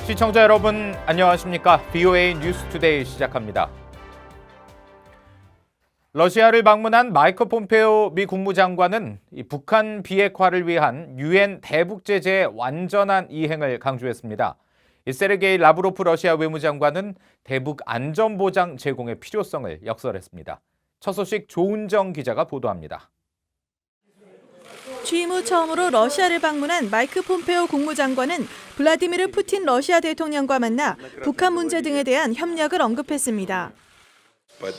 시청자 여러분 안녕하십니까? VOA 뉴스투데이 시작합니다. 러시아를 방문한 마이크 폼페오 미 국무장관은 북한 비핵화를 위한 유엔 대북 제재의 완전한 이행을 강조했습니다. 세르게이 라브로프 러시아 외무장관은 대북 안전보장 제공의 필요성을 역설했습니다. 첫 소식 조은정 기자가 보도합니다. 취임 후 처음으로 러시아를 방문한 마이크 폼페오 국무장관은 블라디미르 푸틴 러시아 대통령과 만나 북한 문제 등에 대한 협력을 언급했습니다. But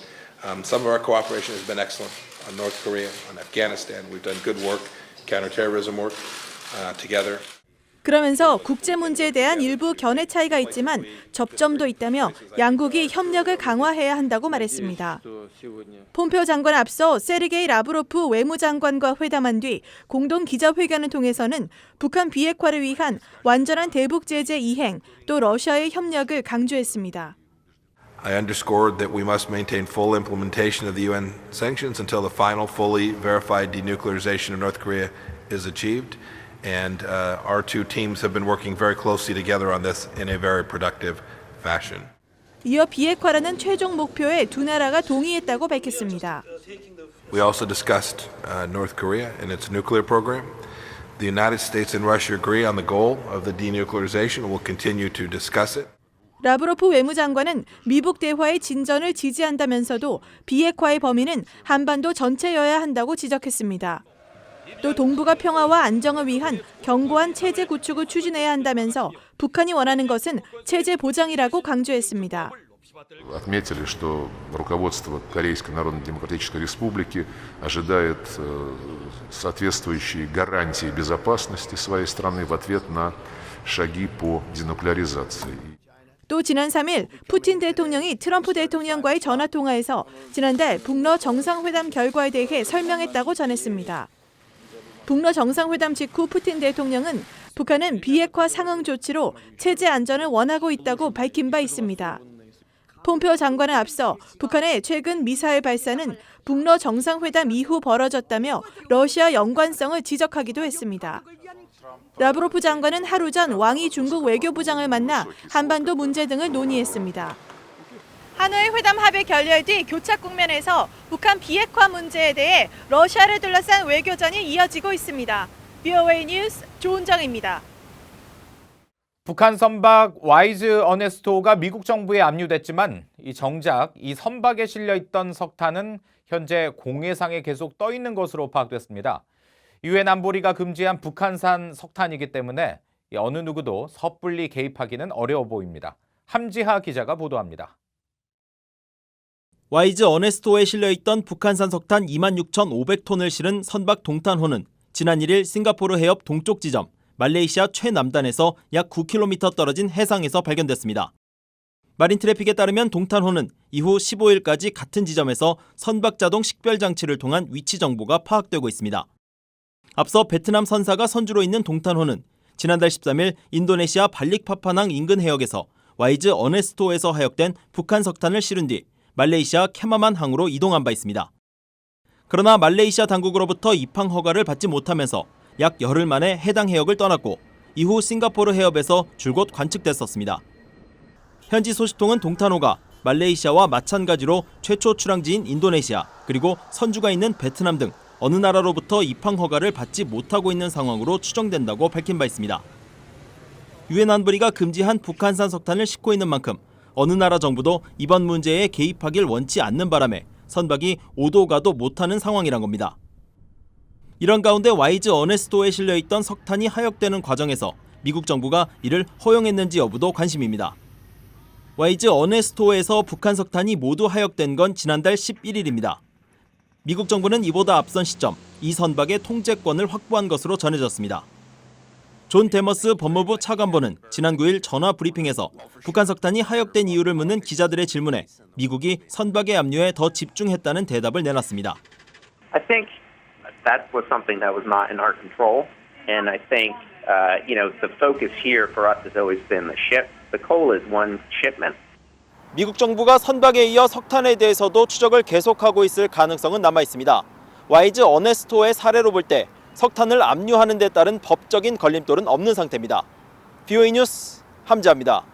some of our cooperation has been excellent on North Korea, on Afghanistan. We've done good work, counterterrorism work together. 그러면서 국제 문제에 대한 일부 견해 차이가 있지만 접점도 있다며 양국이 협력을 강화해야 한다고 말했습니다. 폼페오 장관은 앞서 세르게이 라브로프 외무장관과 회담한 뒤 공동 기자회견을 통해서는 북한 비핵화를 위한 완전한 대북 제재 이행, 또 러시아의 협력을 강조했습니다. I underscored that we must maintain full implementation of the UN sanctions until the final fully verified denuclearization of North Korea is achieved. And our two teams have been working very closely together on this in a very productive fashion. 이어 비핵화라는 최종 목표에 두 나라가 동의했다고 밝혔습니다. We also discussed North Korea and its nuclear program. The United States and Russia agree on the goal of the denuclearization and will continue to discuss it. 라브로프 외무장관은 미북 대화의 진전을 지지한다면서도 비핵화의 범위는 한반도 전체여야 한다고 지적했습니다. 또 동북아 평화와 안정을 위한 견고한 체제 구축을 추진해야 한다면서 북한이 원하는 것은 체제 보장이라고 강조했습니다. Отметили, что руководство Корейской Народно-Демократической Республики ожидает соответствующие гарантии безопасности своей страны в ответ на шаги по денуклеаризации. 또 지난 3일 푸틴 대통령이 트럼프 대통령과의 전화통화에서 지난달 북러 정상회담 결과에 대해 설명했다고 전했습니다. 북러 정상회담 직후 푸틴 대통령은 북한은 비핵화 상응 조치로 체제 안전을 원하고 있다고 밝힌 바 있습니다. 폼페오 장관은 앞서 북한의 최근 미사일 발사는 북러 정상회담 이후 벌어졌다며 러시아 연관성을 지적하기도 했습니다. 라브로프 장관은 하루 전 왕이 중국 외교부장을 만나 한반도 문제 등을 논의했습니다. 하노이 회담 합의 결렬 뒤 교착 국면에서 북한 비핵화 문제에 대해 러시아를 둘러싼 외교전이 이어지고 있습니다. VOA 뉴스 조은정입니다. 북한 선박 와이즈 어네스토가 미국 정부에 압류됐지만 정작 이 선박에 실려있던 석탄은 현재 공해상에 계속 떠 있는 것으로 파악됐습니다. 유엔 안보리가 금지한 북한산 석탄이기 때문에 어느 누구도 섣불리 개입하기는 어려워 보입니다. 함지하 기자가 보도합니다. 와이즈 어네스토에 실려있던 북한산 석탄 26,500톤을 실은 선박 동탄호는 지난 1일 싱가포르 해협 동쪽 지점 말레이시아 최남단에서 약 9km 떨어진 해상에서 발견됐습니다. 마린 트래픽에 따르면 동탄호는 이후 15일까지 같은 지점에서 선박 자동 식별 장치를 통한 위치 정보가 파악되고 있습니다. 앞서 베트남 선사가 선주로 있는 동탄호는 지난달 13일 인도네시아 발릭파파낭 인근 해역에서 와이즈 어네스토에서 하역된 북한 석탄을 실은 뒤 말레이시아 케마만 항으로 이동한 바 있습니다. 그러나 말레이시아 당국으로부터 입항 허가를 받지 못하면서 약 열흘 만에 해당 해역을 떠났고 이후 싱가포르 해협에서 줄곧 관측됐었습니다. 현지 소식통은 동탄호가 말레이시아와 마찬가지로 최초 출항지인 인도네시아 그리고 선주가 있는 베트남 등 어느 나라로부터 입항 허가를 받지 못하고 있는 상황으로 추정된다고 밝힌 바 있습니다. 유엔 안보리가 금지한 북한산 석탄을 싣고 있는 만큼 어느 나라 정부도 이번 문제에 개입하길 원치 않는 바람에 선박이 오도 가도 못하는 상황이란 겁니다. 이런 가운데 와이즈 어네스토에 실려있던 석탄이 하역되는 과정에서 미국 정부가 이를 허용했는지 여부도 관심입니다. 와이즈 어네스토에서 북한 석탄이 모두 하역된 건 지난달 11일입니다. 미국 정부는 이보다 앞선 시점 이 선박의 통제권을 확보한 것으로 전해졌습니다. 존 데머스 법무부 차관보는 지난 9일 전화 브리핑에서 북한 석탄이 하역된 이유를 묻는 기자들의 질문에 미국이 선박의 압류에 더 집중했다는 대답을 내놨습니다. I think that was something that was not in our control, and I think the focus here for us has always been the ship. The coal is one shipment. 미국 정부가 선박에 이어 석탄에 대해서도 추적을 계속하고 있을 가능성은 남아 있습니다. 와이즈 어네스토의 사례로 볼 때 석탄을 압류하는 데 따른 법적인 걸림돌은 없는 상태입니다. VOA 뉴스 함재합니다.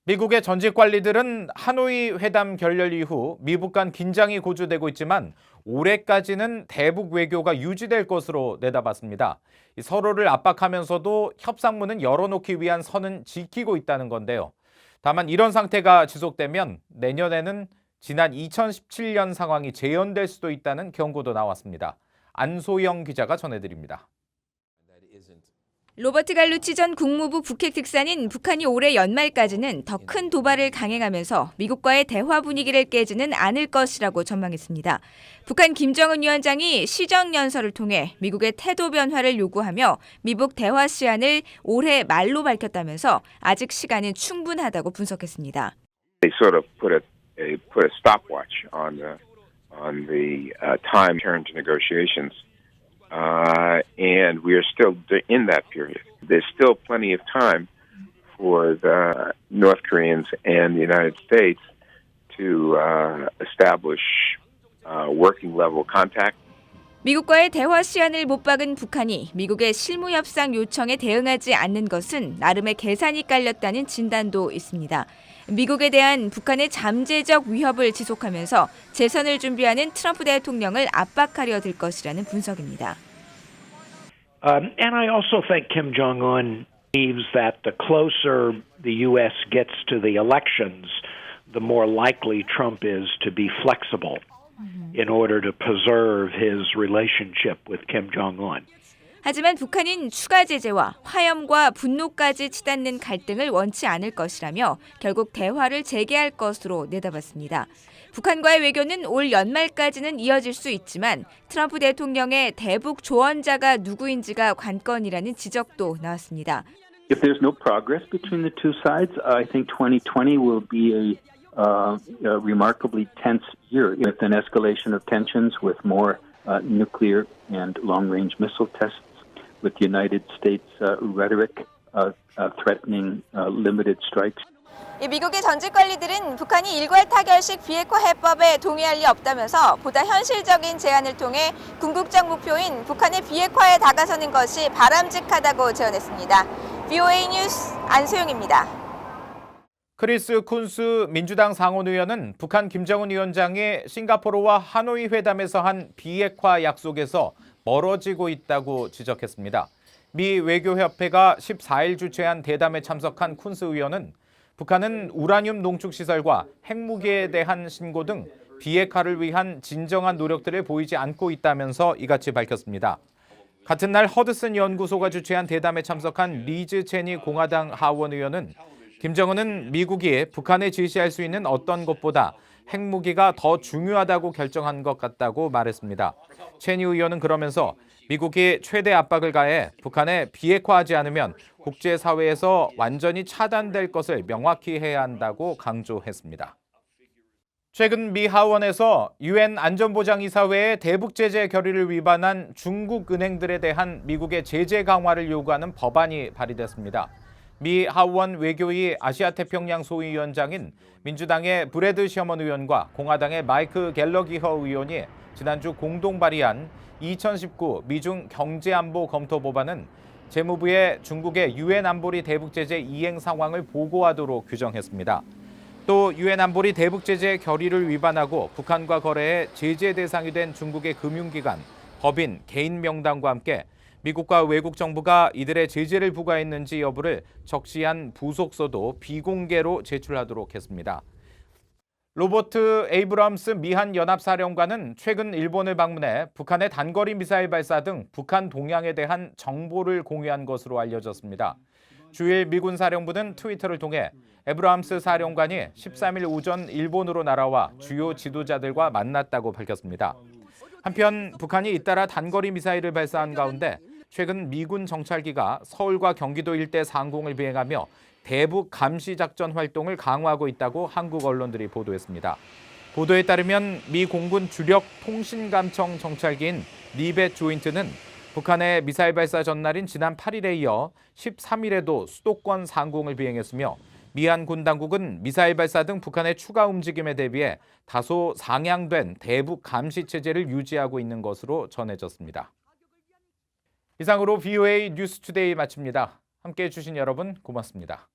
미국의 전직 관리들은 하노이 회담 결렬 이후 미북 간 긴장이 고조되고 있지만 올해까지는 대북 외교가 유지될 것으로 내다봤습니다. 서로를 압박하면서도 협상문은 열어놓기 위한 선은 지키고 있다는 건데요. 다만 이런 상태가 지속되면 내년에는 지난 2017년 상황이 재현될 수도 있다는 경고도 나왔습니다. 안소영 기자가 전해드립니다. 로버트 갈루치 전 국무부 북핵 특사는 북한이 올해 연말까지는 더 큰 도발을 강행하면서 미국과의 대화 분위기를 깨지는 않을 것이라고 전망했습니다. 북한 김정은 위원장이 시정연설을 통해 미국의 태도 변화를 요구하며 미북 대화 시한을 올해 말로 밝혔다면서 아직 시간은 충분하다고 분석했습니다. They sort of put a stopwatch on the time turn to negotiations. And we are still in that period. There's still plenty of time for the North Koreans and the United States to establish working level contact. 미국과의 대화 시한을 못 박은 북한이 미국의 실무 협상 요청에 대응하지 않는 것은 나름의 계산이 깔렸다는 진단도 있습니다. 미국에 대한 북한의 잠재적 위협을 지속하면서 재선을 준비하는 트럼프 대통령을 압박하려 들 것이라는 분석입니다. And I also think Kim Jong-un believes that the closer the U.S. gets to the elections, the more likely Trump is to be flexible in order to preserve his relationship with Kim Jong-un. 하지만 북한은 추가 제재와 화염과 분노까지 치닫는 갈등을 원치 않을 것이라며 결국 대화를 재개할 것으로 내다봤습니다. 북한과의 외교는 올 연말까지는 이어질 수 있지만 트럼프 대통령의 대북 조언자가 누구인지가 관건이라는 지적도 나왔습니다. If there's no progress between the two sides, I think 2020 will be a remarkably tense year with an escalation of tensions with more nuclear and long-range missile tests. With the United States rhetoric threatening limited strikes. 미국의 전직 관리들은 북한이 일괄 타결식 비핵화 해법에 동의할 리 없다면서 보다 현실적인 제안을 통해 궁극적 목표인 북한의 비핵화에 다가서는 것이 바람직하다고 제언했습니다. VOA 뉴스 안소영입니다. 크리스 쿤스 민주당 상원 의원은 북한 김정은 위원장이 싱가포르와 하노이 회담에서 한 비핵화 약속에서 멀어지고 있다고 지적했습니다. 미 외교협회가 14일 주최한 대담에 참석한 쿤스 의원은 북한은 우라늄 농축 시설과 핵무기에 대한 신고 등 비핵화를 위한 진정한 노력들을 보이지 않고 있다면서 이같이 밝혔습니다. 같은 날 허드슨 연구소가 주최한 대담에 참석한 리즈 체니 공화당 하원 의원은 김정은은 미국이 북한에 지시할 수 있는 어떤 것보다 핵무기가 더 중요하다고 결정한 것 같다고 말했습니다. 체니 의원은 그러면서 미국이 최대 압박을 가해 북한에 비핵화하지 않으면 국제사회에서 완전히 차단될 것을 명확히 해야 한다고 강조했습니다. 최근 미 하원에서 유엔 안전보장이사회의 대북 제재 결의를 위반한 중국 은행들에 대한 미국의 제재 강화를 요구하는 법안이 발의됐습니다. 미 하원 외교위 아시아태평양 소위원장인 민주당의 브래드 셔먼 의원과 공화당의 마이크 갤러기허 의원이 지난주 공동 발의한 2019 미중 경제안보 검토 법안은 재무부에 중국의 유엔 안보리 대북 제재 이행 상황을 보고하도록 규정했습니다. 또 유엔 안보리 대북 제재 결의를 위반하고 북한과 거래해 제재 대상이 된 중국의 금융기관, 법인, 개인 명단과 함께 미국과 외국 정부가 이들의 제재를 부과했는지 여부를 적시한 부속서도 비공개로 제출하도록 했습니다. 로버트 에이브럼스 미한 연합사령관은 최근 일본을 방문해 북한의 단거리 미사일 발사 등 북한 동향에 대한 정보를 공유한 것으로 알려졌습니다. 주일 미군 사령부는 트위터를 통해 에브럼스 사령관이 13일 오전 일본으로 날아와 주요 지도자들과 만났다고 밝혔습니다. 한편 북한이 잇따라 단거리 미사일을 발사한 가운데 최근 미군 정찰기가 서울과 경기도 일대 상공을 비행하며 대북 감시 작전 활동을 강화하고 있다고 한국 언론들이 보도했습니다. 보도에 따르면 미 공군 주력 통신감청 정찰기인 리벳 조인트는 북한의 미사일 발사 전날인 지난 8일에 이어 13일에도 수도권 상공을 비행했으며 미한 군 당국은 미사일 발사 등 북한의 추가 움직임에 대비해 다소 상향된 대북 감시 체제를 유지하고 있는 것으로 전해졌습니다. 이상으로 VOA 뉴스투데이 마칩니다. 함께해 주신 여러분 고맙습니다.